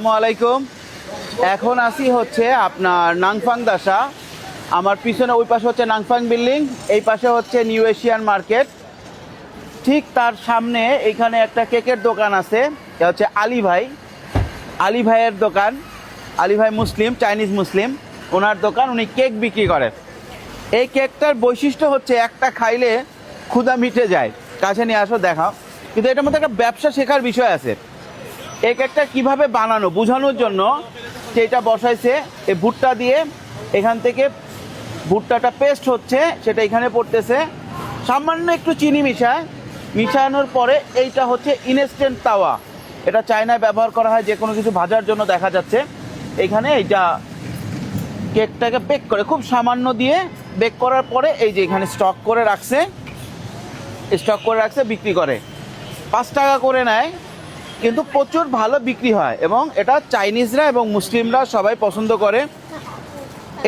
আসসালামাইকুম। এখন আসি হচ্ছে আপনার নাংফাং দাসা। আমার পিছনে ওই পাশে হচ্ছে নাংফাং বিল্ডিং, এই পাশে হচ্ছে নিউ এশিয়ান মার্কেট। ঠিক তার সামনে এখানে একটা কেকের দোকান আছে, এটা হচ্ছে আলী ভাইয়ের দোকান। আলী ভাই মুসলিম, চাইনিজ মুসলিম, ওনার দোকান, উনি কেক বিক্রি করেন। এই কেকটার বৈশিষ্ট্য হচ্ছে একটা খাইলে ক্ষুধা মিটে যায়। কাছে নিয়ে আসো দেখাও। কিন্তু এটার মধ্যে একটা ব্যবসা শেখার বিষয় আছে। এই কেকটা কীভাবে বানানো বোঝানোর জন্য সেটা বসাইছে এই ভুট্টা দিয়ে। এখান থেকে ভুট্টাটা পেস্ট হচ্ছে, সেটা এখানে পড়তেছে। সামান্য একটু চিনি মিশানোর পরে এইটা হচ্ছে ইনস্ট্যান্ট তাওয়া। এটা চায়নায় ব্যবহার করা হয় যে কোনো কিছু ভাজার জন্য। দেখা যাচ্ছে এখানে এইটা কেকটাকে বেক করে খুব সামান্য দিয়ে বেক করার পরে এই যে এখানে স্টক করে রাখছে, বিক্রি করে। 5 টাকা করে নেয়, কিন্তু প্রচুর ভালো বিক্রি হয় এবং এটা চাইনিজরা এবং মুসলিমরা সবাই পছন্দ করে।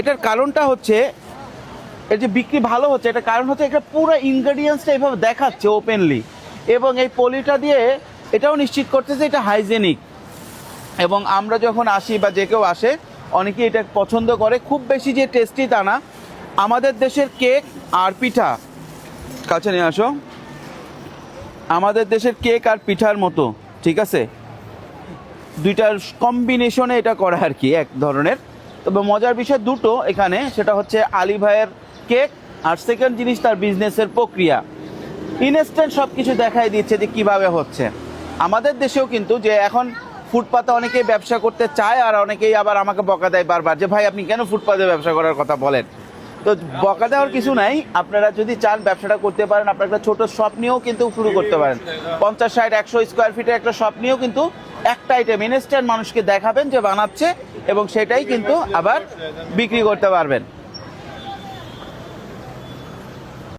এটার কারণটা হচ্ছে এর যে বিক্রি ভালো হচ্ছে, এটার কারণ হচ্ছে এটা পুরো ইনগ্রেডিয়েন্টসটা এইভাবে দেখাচ্ছে ওপেনলি, এবং এই পলিটা দিয়ে এটাও নিশ্চিত করতেছে এটা হাইজেনিক। এবং আমরা যখন আসি বা যে কেউ আসে অনেকেই এটা পছন্দ করে। খুব বেশি যে টেস্টি তা না। আমাদের দেশের কেক আর পিঠা, কাছে নিয়ে আসো, আমাদের দেশের কেক আর পিঠার মতো, ঠিক আছে, দুইটার কম্বিনেশনে এটা করা আর কি এক ধরনের। তবে মজার বিষয় দুটো এখানে, সেটা হচ্ছে আলী ভাইয়ের কেক, আর সেকেন্ড জিনিস তার বিজনেসের প্রক্রিয়া। ইনস্ট্যান্ট সব কিছু দেখাই দিচ্ছে যে কিভাবে হচ্ছে। আমাদের দেশেও কিন্তু যে এখন ফুটপাতে অনেকেই ব্যবসা করতে চায়, আর অনেকেই আবার আমাকে বকা দেয় বারবার যে ভাই আপনি কেন ফুটপাতে ব্যবসা করার কথা বলেন। তো বকা দেওয়ার কিছু নাই, আপনারা যদি চান ব্যবসাটা করতে পারেন। আপনার একটা ছোটো শপ নিয়েও কিন্তু শুরু করতে পারেন। 50, 60, 100 স্কোয়ার ফিটের একটা শপ নিয়েও কিন্তু একটা আইটেম ইনস্ট্যান্ট মানুষকে দেখাবেন যে বানাচ্ছে, এবং সেটাই কিন্তু আবার বিক্রি করতে পারবেন।